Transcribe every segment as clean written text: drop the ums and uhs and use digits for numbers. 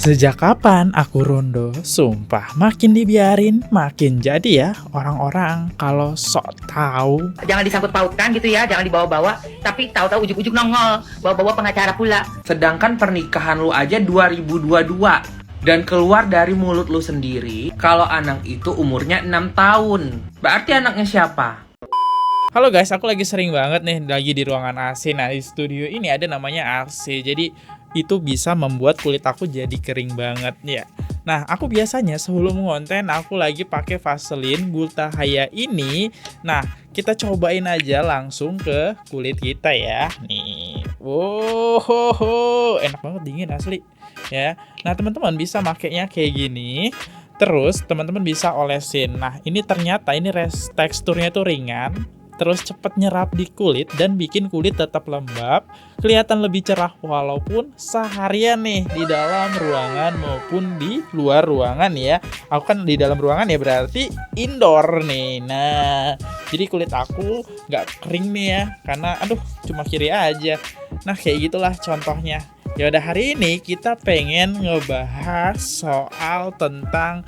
Sejak kapan aku rondo? Sumpah, makin dibiarin, makin jadi ya orang-orang kalau sok tahu. Jangan disangkut pautkan gitu ya, jangan dibawa-bawa. Tapi tahu-tahu ujuk-ujuk nongol, bawa-bawa pengacara pula. Sedangkan pernikahan lu aja 2022 dan keluar dari mulut lu sendiri kalau anak itu umurnya 6 tahun. Berarti anaknya siapa? Halo guys, aku lagi sering banget nih lagi di ruangan AC. Nah, di studio ini ada namanya AC. Jadi itu bisa membuat kulit aku jadi kering banget ya. Nah, aku biasanya sebelum ngonten aku lagi pakai Vaseline Gultahaya ini. Nah, kita cobain aja langsung ke kulit kita ya. Nih. Wow, enak banget, dingin asli. Ya. Nah, teman-teman bisa makainya kayak gini. Terus teman-teman bisa olesin. Nah, ini ternyata teksturnya tuh ringan. Terus cepat nyerap di kulit dan bikin kulit tetap lembab, kelihatan lebih cerah walaupun seharian nih di dalam ruangan maupun di luar ruangan ya. Aku kan di dalam ruangan ya, berarti indoor nih. Nah, jadi kulit aku nggak kering nih ya, karena cuma kiri aja. Nah, kayak gitulah contohnya. Ya udah, hari ini kita pengen ngebahas soal tentang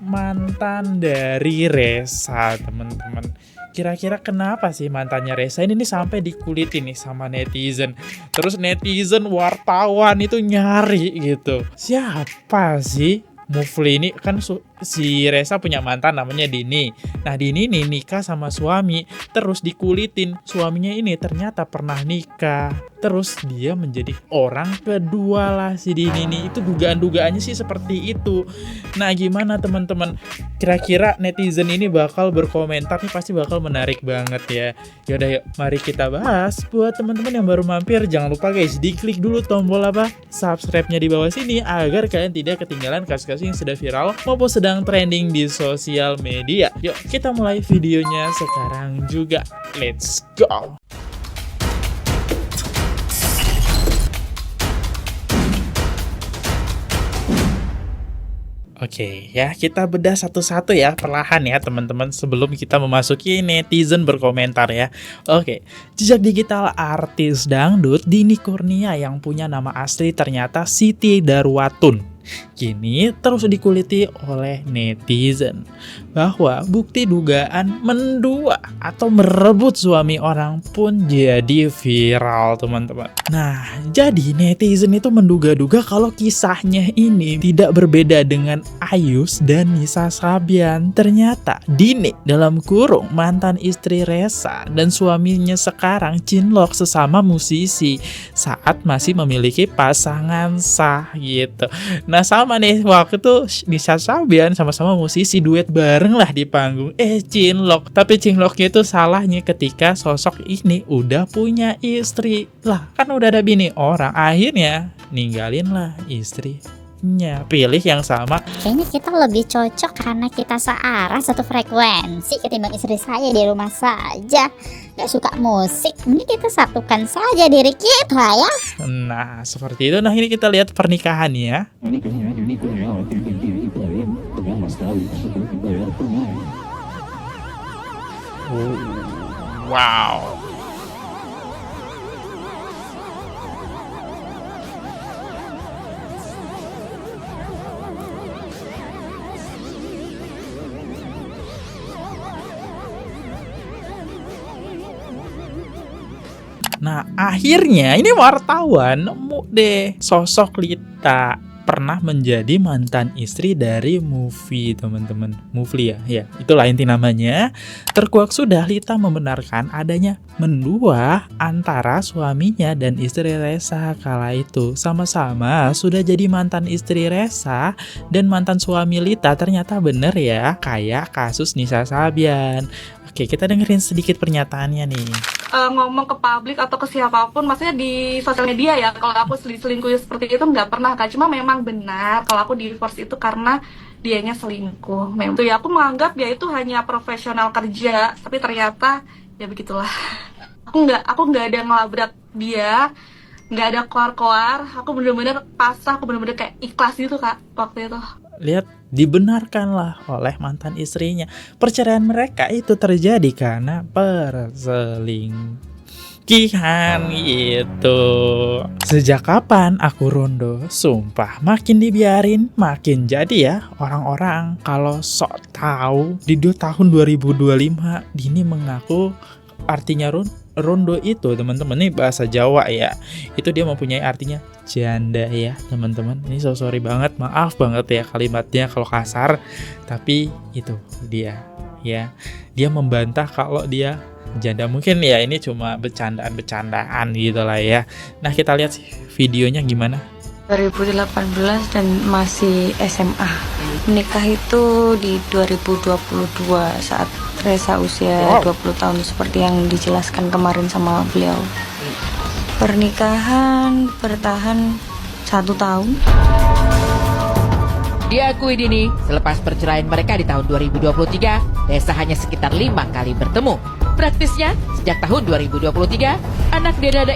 mantan dari Resa, teman-teman. Kira-kira kenapa sih mantannya Resa ini nih sampai dikulitin nih sama netizen. Terus netizen wartawan itu nyari gitu. Siapa sih Mufli ini? Kan si Resa punya mantan namanya Dini. Nah, Dini nih nikah sama suami, terus dikulitin. Suaminya ini ternyata pernah nikah. Terus dia menjadi orang kedua lah si Dini nih. Itu dugaan-dugaannya sih seperti itu. Nah, gimana teman-teman? Kira-kira netizen ini bakal berkomentar nih, pasti bakal menarik banget ya. Yaudah yuk, mari kita bahas. Buat teman-teman yang baru mampir, jangan lupa guys, diklik dulu tombol subscribe-nya di bawah sini agar kalian tidak ketinggalan kasus-kasus yang sudah viral maupun sedang trending di sosial media. Yuk, kita mulai videonya sekarang juga. Let's go! Oke, ya kita bedah satu-satu ya, perlahan ya teman-teman, sebelum kita memasuki netizen berkomentar ya. Oke, jejak digital artis dangdut Dini Kurnia yang punya nama asli ternyata Siti Darwatun kini terus dikuliti oleh netizen bahwa bukti dugaan mendua atau merebut suami orang pun jadi viral, teman-teman. Nah, jadi netizen itu menduga-duga kalau kisahnya ini tidak berbeda dengan Ayus dan Nisa Sabian. Ternyata Dini dalam kurung mantan istri Resa dan suaminya sekarang cinlok sesama musisi saat masih memiliki pasangan sah gitu. Nah, sama nih, waktu itu Nisa Sabian sama-sama musisi duet bareng lah di panggung. Cinlok. Tapi cinloknya itu salahnya ketika sosok ini udah punya istri. Lah, kan udah ada bini orang. Akhirnya ninggalin lah istrinya. Pilih yang sama. Kayaknya kita lebih cocok karena kita searah, satu frekuensi ketimbang istri saya di rumah saja gak suka musik. Ini kita satukan saja diri kita ya. Nah, seperti itu. Nah, ini kita lihat pernikahannya. Wow. Nah, akhirnya ini wartawan nemu deh sosok Lita, pernah menjadi mantan istri dari Mufli, teman-teman. Mufli ya, itulah inti namanya. Terkuak sudah Lita membenarkan adanya mendua antara suaminya dan istri Resa kala itu. Sama-sama sudah jadi mantan istri Resa dan mantan suami Lita. Ternyata bener ya, kayak kasus Nisa Sabian. Oke, kita dengerin sedikit pernyataannya nih. Ngomong ke publik atau ke siapapun, maksudnya di sosial media ya, kalau aku selingkuh seperti itu nggak pernah kan. Cuma memang benar kalau aku divorce itu karena dianya selingkuh. Memang itu ya, aku menganggap dia itu hanya profesional kerja, tapi ternyata ya begitulah. Aku nggak ada ngelabrak dia, nggak ada koar-koar. Aku bener-bener pasrah, aku bener-bener kayak ikhlas gitu Kak waktu itu. Lihat, dibenarkanlah oleh mantan istrinya. Perceraian mereka itu terjadi karena perselingkuhan. berlebihan gitu. Sejak kapan aku rondo? Sumpah, makin dibiarin makin jadi ya orang-orang kalau sok tahu. Di tahun 2025 Dini mengaku artinya rondo itu teman-teman, ini bahasa Jawa ya, itu dia mempunyai artinya janda ya teman-teman. Ini sorry banget, maaf banget ya kalimatnya kalau kasar, tapi itu dia ya, dia membantah kalau dia janda. Mungkin ya ini cuma bercandaan gitu lah ya. Nah kita lihat sih videonya gimana. 2018 dan masih SMA. Menikah itu di 2022 saat Reza usia 20 tahun seperti yang dijelaskan kemarin sama beliau. Pernikahan bertahan 1 tahun. Diakui Dini, selepas perceraian mereka di tahun 2023, Reza hanya sekitar 5 kali bertemu. Praktisnya, sejak tahun 2023, anak dia ada.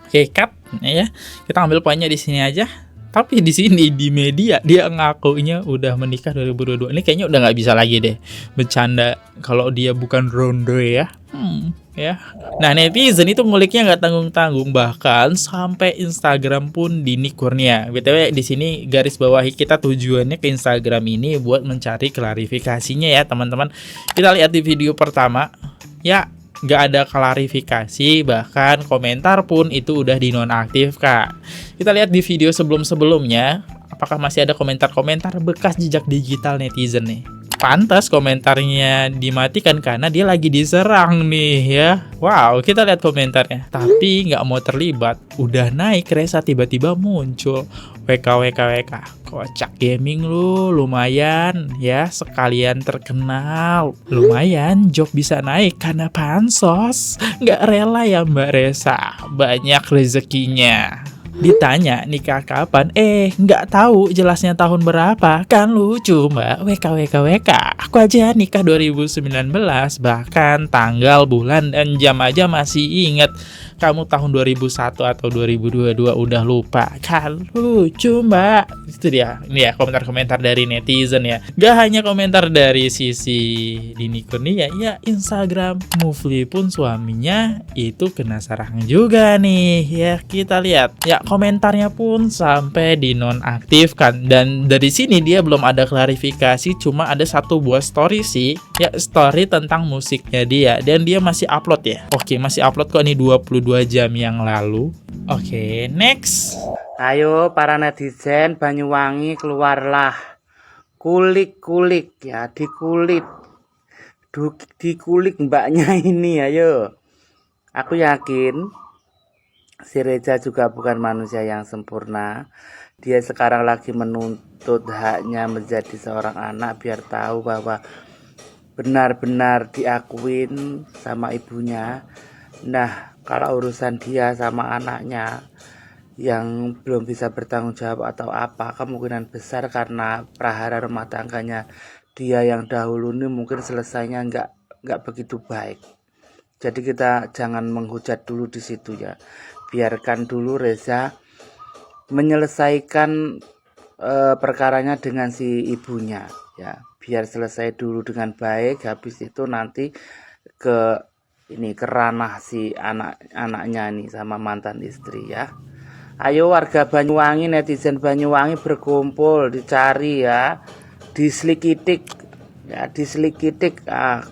Oke, cut ya. Kita ambil poinnya di sini aja. Tapi di sini di media dia ngakunya udah menikah 2022. Ini kayaknya udah nggak bisa lagi deh bercanda kalau dia bukan rondo ya. Ya. Nah netizen itu nguliknya nggak tanggung-tanggung, bahkan sampai Instagram pun Dini Kurnia. BTW di sini garis bawahi kita tujuannya ke Instagram ini buat mencari klarifikasinya ya teman-teman. Kita lihat di video pertama ya. Nggak ada klarifikasi, bahkan komentar pun itu udah dinonaktifkan. Kita lihat di video sebelum-sebelumnya, apakah masih ada komentar-komentar bekas jejak digital netizen nih. Pantas komentarnya dimatikan karena dia lagi diserang nih ya. Wow, kita lihat komentarnya. Tapi nggak mau terlibat, udah naik Reza tiba-tiba muncul. WK. Kocak gaming lu, lumayan ya, sekalian terkenal. Lumayan job bisa naik karena pansos. Nggak rela ya Mbak Reza, banyak rezekinya. Ditanya nikah kapan, nggak tahu jelasnya tahun berapa. Kan lucu Mbak, WK. Aku aja nikah 2019, bahkan tanggal, bulan, dan jam aja masih inget. Kamu tahun 2001 atau 2022 udah lupa. Kan lucu Mbak. Itu dia, ini ya komentar-komentar dari netizen ya. Gak hanya komentar dari sisi Dini Kurnia, ya Instagram Mufli pun suaminya itu kena serang juga nih ya. Kita lihat ya, komentarnya pun sampai dinonaktifkan. Dan dari sini dia belum ada klarifikasi, cuma ada 1 buah story sih ya, story tentang musiknya dia, dan dia masih upload ya. Oke, masih upload kok, ini 22 jam yang lalu. Oke, next. Ayo para netizen Banyuwangi, keluarlah. Kulik ya, dikulik mbaknya ini, ayo. Aku yakin si Reza juga bukan manusia yang sempurna. Dia sekarang lagi menuntut haknya menjadi seorang anak, biar tahu bahwa benar-benar diakuin sama ibunya. Nah, kalau urusan dia sama anaknya yang belum bisa bertanggung jawab atau apa, kemungkinan besar karena prahara rumah tangganya dia yang dahulu ini mungkin selesainya nggak begitu baik. Jadi kita jangan menghujat dulu di situ ya. Biarkan dulu Reza menyelesaikan perkaranya dengan si ibunya ya. Biar selesai dulu dengan baik, habis itu nanti ke ranah si anaknya nih sama mantan istri ya. Ayo warga Banyuwangi, netizen Banyuwangi berkumpul, dicari ya, diselikitik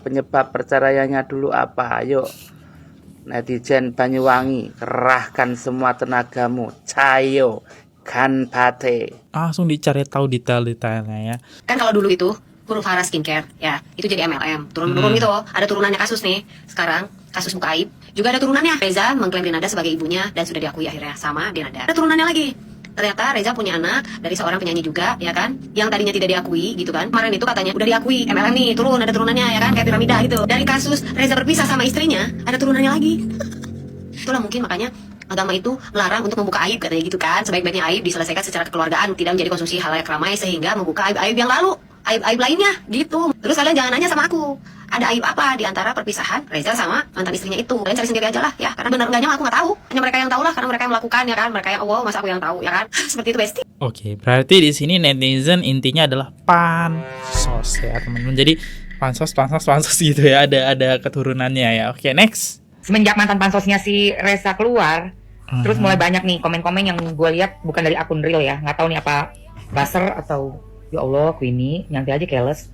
penyebab perceraiannya dulu apa. Ayo netizen Banyuwangi, kerahkan semua tenagamu, cayo kan pate. Langsung dicari tahu detail-detailnya ya. Kan kalau dulu itu huruf hara skincare ya, itu jadi MLM turun-turun gitu. Ada turunannya kasus nih sekarang, kasus muka aib juga ada turunannya. Reza mengklaim Denada sebagai ibunya dan sudah diakui akhirnya sama Denada. Ada turunannya lagi, ternyata Reza punya anak dari seorang penyanyi juga ya kan, yang tadinya tidak diakui gitu kan. Kemarin itu katanya udah diakui MLM nih, turun, ada turunannya ya kan, kayak piramida gitu. Dari kasus Reza berpisah sama istrinya ada turunannya lagi. Itulah mungkin makanya agama itu melarang untuk membuka aib katanya gitu kan. Sebaik-baiknya aib diselesaikan secara kekeluargaan, tidak menjadi konsumsi halayak ramai sehingga membuka aib-aib yang lalu, aib-aib lainnya gitu. Terus kalian jangan nanya sama aku, ada aib apa di antara perpisahan Reza sama mantan istrinya itu. Kalian cari sendiri aja lah ya, karena benar enggaknya aku nggak tahu. Hanya mereka yang tahu lah, karena mereka yang melakukan ya kan. Mereka yang wow, masa aku yang tahu ya kan. Seperti itu Besti. Oke, berarti di sini netizen intinya adalah pansos ya teman-teman. Jadi pansos gitu ya, ada keturunannya ya. Oke, next. semenjak mantan pansosnya si Reza keluar, terus mulai banyak nih komen-komen yang gue lihat bukan dari akun real ya, nggak tahu nih apa buzzer atau ya Allah Queenie nyantai aja keles,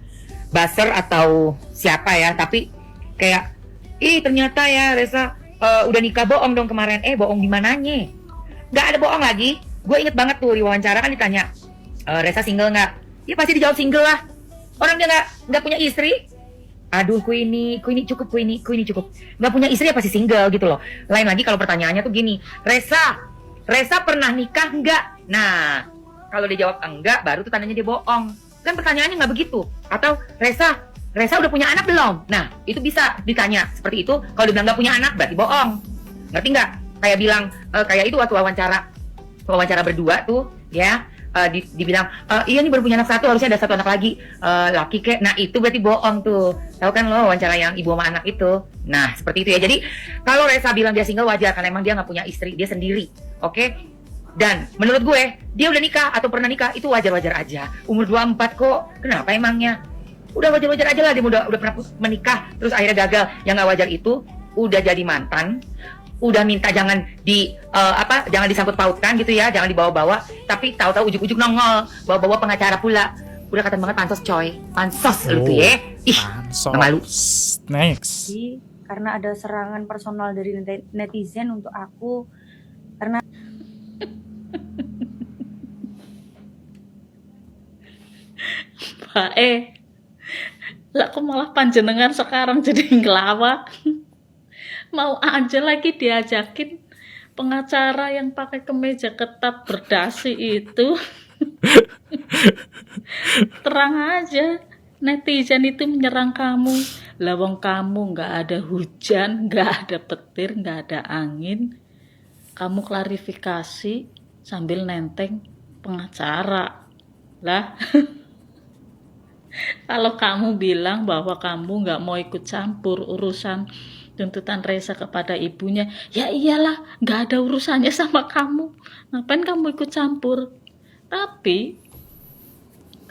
buzzer atau siapa ya, tapi kayak ih ternyata ya Reza udah nikah, bohong dong kemarin. Bohong di mananya? Nggak ada bohong lagi. Gue inget banget tuh di wawancara kan ditanya Reza single nggak? Ya pasti dijawab single lah. Orang dia nggak punya istri. Aduh Queenie cukup, Queenie cukup. Nggak punya istri ya pasti single gitu loh. Lain lagi kalau pertanyaannya tuh gini, Reza pernah nikah nggak? Nah, kalau dia jawab enggak, baru tuh tandanya dia bohong. Kan pertanyaannya nggak begitu. Atau Reza udah punya anak belum? Nah, itu bisa ditanya seperti itu. Kalau dia bilang nggak punya anak, berarti bohong. Ngerti nggak? Kayak bilang, kayak itu waktu wawancara berdua tuh, ya. Dibilang iya nih baru punya anak satu, harusnya ada satu anak lagi laki kek. Nah itu berarti bohong tuh. Tahu kan lo wawancara yang ibu sama anak itu. Nah seperti itu ya. Jadi kalau Reza bilang dia single wajar karena emang dia nggak punya istri, dia sendiri. Oke? Dan menurut gue dia udah nikah atau pernah nikah itu wajar-wajar aja. Umur 24 kok, kenapa emangnya? Udah wajar-wajar aja lah, dia udah pernah menikah terus akhirnya gagal. Yang nggak wajar itu udah jadi mantan, udah minta jangan jangan disangkut pautkan gitu ya, jangan dibawa-bawa, tapi tahu-tahu ujuk-ujuk nongol bawa-bawa pengacara pula. Udah kata banget pansos coy, pansos lu tuh ya. Ih, nggak malu. Next. Karena ada serangan personal dari netizen untuk aku, karena Pak lah kok malah panjenengan sekarang jadi ngelawak. Mau aja lagi diajakin pengacara yang pakai kemeja ketat berdasi itu. Terang aja netizen itu menyerang kamu. Lawang kamu nggak ada hujan, nggak ada petir, nggak ada angin. Kamu klarifikasi sambil nenteng pengacara. Lah, kalau kamu bilang bahwa kamu nggak mau ikut campur urusan tuntutan Reza kepada ibunya, ya iyalah, nggak ada urusannya sama kamu. Ngapain kamu ikut campur? Tapi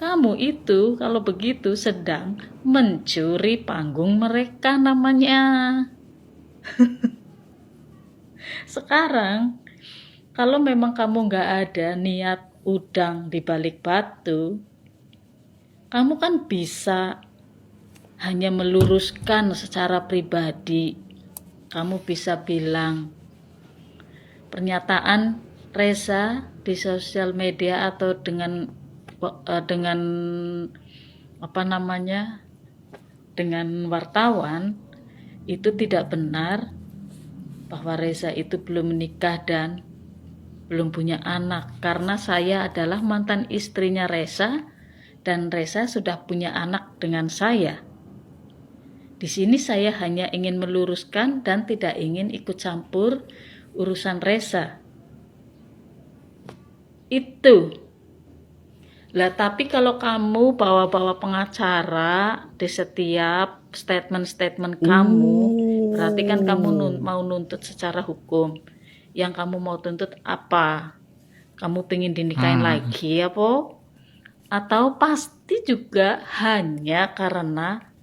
kamu itu kalau begitu sedang mencuri panggung mereka namanya. Sekarang kalau memang kamu nggak ada niat udang di balik batu, kamu kan bisa hanya meluruskan secara pribadi. Kamu bisa bilang pernyataan Reza di sosial media atau dengan dengan wartawan itu tidak benar, bahwa Reza itu belum menikah dan belum punya anak, karena saya adalah mantan istrinya Reza dan Reza sudah punya anak dengan saya. Di sini saya hanya ingin meluruskan dan tidak ingin ikut campur urusan Reza. Itu. Lah tapi kalau kamu bawa-bawa pengacara di setiap statement-statement kamu, berarti kan kamu mau nuntut secara hukum. Yang kamu mau tuntut apa? Kamu pengen dinikahin lagi apa? Atau pasti juga hanya karena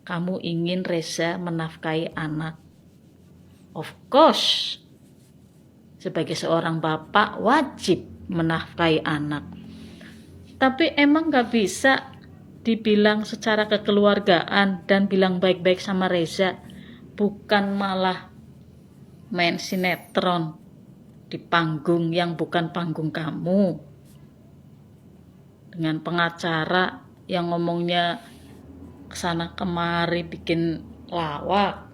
kamu ingin Reza menafkahi anak? Of course, sebagai seorang bapak wajib menafkahi anak. Tapi emang gak bisa dibilang secara kekeluargaan dan bilang baik-baik sama Reza, bukan malah main sinetron di panggung yang bukan panggung kamu, dengan pengacara yang ngomongnya kesana kemari bikin lawak.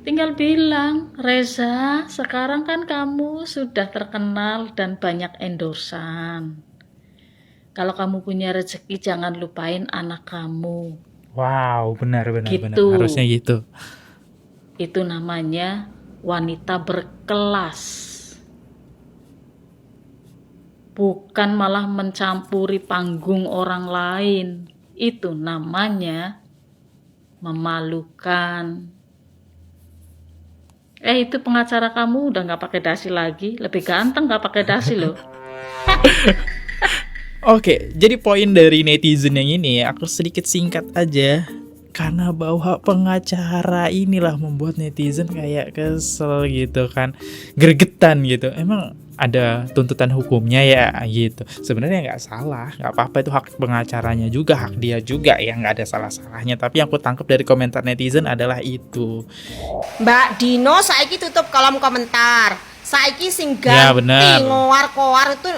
Tinggal bilang, Reza, sekarang kan kamu sudah terkenal dan banyak endorsan. Kalau kamu punya rezeki jangan lupain anak kamu. Wow, benar. Gitu. Harusnya gitu. Itu namanya wanita berkelas. Bukan malah mencampuri panggung orang lain. Itu namanya memalukan. Itu pengacara kamu udah gak pakai dasi lagi. Lebih ganteng gak pakai dasi loh. Oke, jadi poin dari netizen yang ini aku sedikit singkat aja. karena bawa pengacara inilah membuat netizen kayak kesel gitu kan, gregetan gitu. Emang ada tuntutan hukumnya ya gitu. Sebenarnya nggak salah, nggak apa-apa, itu hak pengacaranya juga, hak dia juga ya, nggak ada salah-salahnya. Tapi yang aku tangkap dari komentar netizen adalah itu. Mbak Dino saiki tutup kolom komentar. Saiki sing Ya, ganti bener. ngowar-kowar itu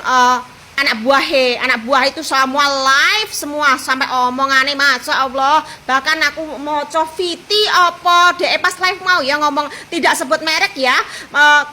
anak buah itu semua live semua sampai omongane Masya Allah. Bahkan aku mau Viti apa DE pas live mau ya ngomong tidak sebut merek ya,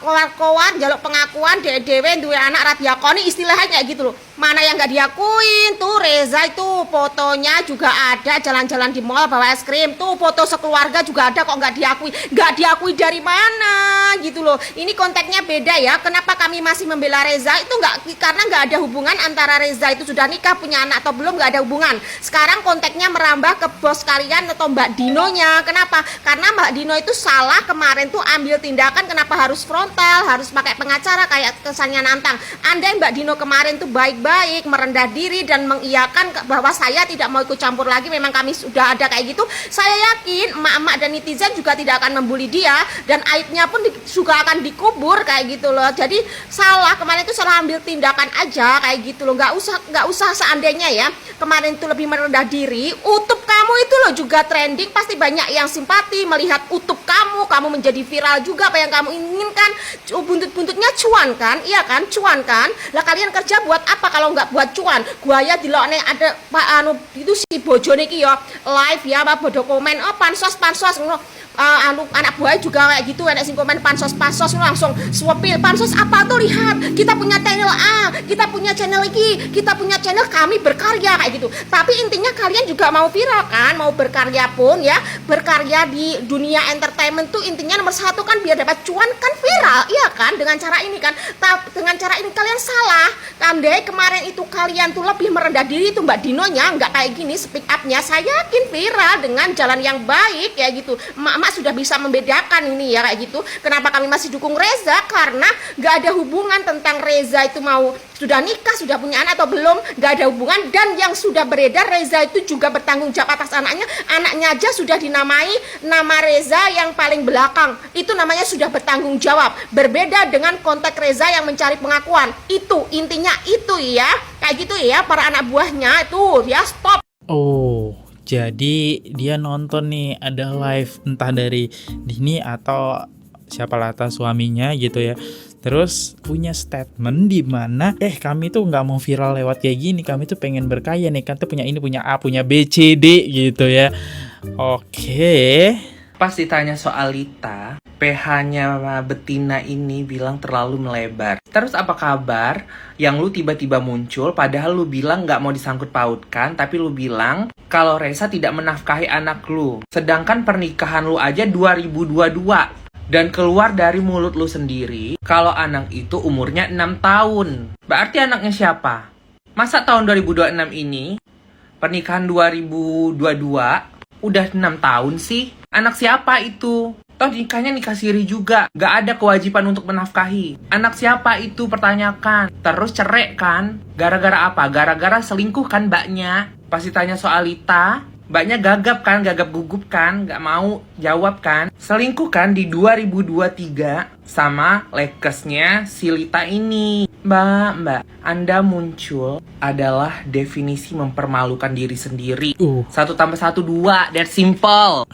kowar-kowar jaluk pengakuan dewe duwe anak radiakoni istilahnya kayak gitu loh. Mana yang nggak diakuin tuh Reza itu fotonya juga ada jalan-jalan di mall bawa es krim tuh, foto sekeluarga juga ada, kok nggak diakui dari mana gitu loh. Ini konteksnya beda ya. Kenapa kami masih membela Reza itu karena nggak ada hubungan antara Reza itu sudah nikah punya anak atau belum, nggak ada hubungan. Sekarang konteksnya merambah ke bos kalian atau Mbak Dinonya. Kenapa? Karena Mbak Dino itu salah kemarin tuh ambil tindakan, kenapa harus frontal, harus pakai pengacara kayak kesannya nantang. Andai Mbak Dino kemarin tuh baik-baik merendah diri dan mengiyakan bahwa saya tidak mau ikut campur lagi, memang kami sudah ada kayak gitu, saya yakin emak-emak dan netizen juga tidak akan membuli dia dan aibnya pun juga akan dikubur kayak gitu loh. Jadi salah kemarin itu salah ambil tindakan aja kayak gitu loh, nggak usah seandainya ya kemarin itu lebih merendah diri. YouTube kamu itu loh juga trending, pasti banyak yang simpati melihat YouTube kamu menjadi viral juga apa yang kamu inginkan. Buntut-buntutnya cuan kan, iya kan, cuan kan. Lah kalian kerja buat apa kalau nggak buat cuan? Gua ya di lokne ada Pak itu si bojone iki ya live ya apa bodo komen pansos anak buah juga kayak gitu, enak sing komen pansos langsung swapil pansos apa tuh, lihat kita punya channel A, kita punya channel iki, kita punya channel kami berkarya kayak gitu. Tapi intinya kalian juga mau viral kan, mau berkarya pun ya, berkarya di dunia entertainment tuh intinya nomor satu kan biar dapat cuan kan, viral iya kan, dengan cara ini kan. Dengan cara ini kalian salah. Andai kemarin itu kalian tuh lebih merendah diri tuh Mbak Dinonya nggak kayak gini speak up-nya, saya yakin viral dengan jalan yang baik ya gitu. Emak sudah bisa membedakan ini ya kayak gitu. Kenapa kami masih dukung Reza? Karena nggak ada hubungan tentang Reza itu mau sudah nikah, sudah punya anak atau belum, nggak ada hubungan. Dan yang sudah beredar Reza itu juga bertanggung jawab atas anaknya aja sudah dinamai nama Reza yang paling belakang, itu namanya sudah bertanggung jawab. Berbeda dengan konteks Reza yang mencari pengakuan, itu intinya itu ya kayak gitu ya para anak buahnya itu ya stop. Oh, jadi dia nonton nih ada live entah dari Dini atau siapa lata suaminya gitu ya. Terus punya statement di mana kami tuh nggak mau viral lewat kayak gini, kami tuh pengen berkaya nih, kan tuh punya ini, punya A, punya B, C, D gitu ya. Oke. Pas ditanya soal Lita, PH-nya betina ini bilang terlalu melebar. Terus apa kabar yang lu tiba-tiba muncul padahal lu bilang nggak mau disangkut pautkan, tapi lu bilang kalau Reza tidak menafkahi anak lu. Sedangkan pernikahan lu aja 2022. Dan keluar dari mulut lu sendiri kalau anak itu umurnya 6 tahun. Berarti anaknya siapa? Masa tahun 2026 ini pernikahan 2022 udah 6 tahun sih? Anak siapa itu? Toh nikahnya nikah siri juga, gak ada kewajiban untuk menafkahi. Anak siapa itu pertanyakan. Terus cerai kan? Gara-gara apa? Gara-gara selingkuh kan mbaknya? Pas ditanya soal Lita, mbaknya gagap kan, gagap gugup kan, gak mau jawab kan. Selingkuh kan di 2023 sama lekesnya si Lita ini. Mbak, Anda muncul adalah definisi mempermalukan diri sendiri. 1 tambah 1 2, that's simple.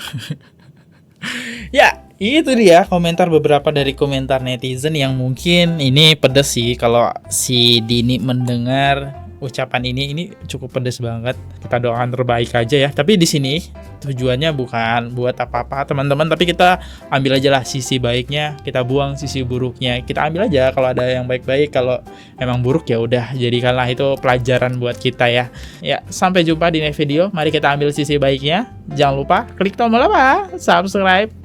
Ya, itu dia komentar beberapa dari komentar netizen yang mungkin ini pedes sih kalau si Dini mendengar ucapan ini cukup pedes banget. Kita doakan terbaik aja ya. Tapi di sini tujuannya bukan buat apa-apa teman-teman, tapi kita ambil aja lah sisi baiknya, kita buang sisi buruknya. Kita ambil aja kalau ada yang baik-baik, kalau emang buruk ya udah jadikanlah itu pelajaran buat kita ya. Ya, sampai jumpa di next video. Mari kita ambil sisi baiknya. Jangan lupa klik tombol apa? Subscribe.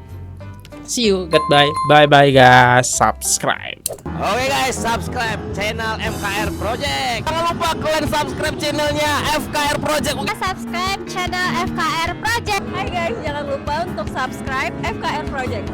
See you, goodbye, bye guys, subscribe. Oke guys, subscribe channel FKR Project. Jangan lupa kalian subscribe channelnya FKR Project. Subscribe channel FKR Project. Hai guys, jangan lupa untuk subscribe FKR Project.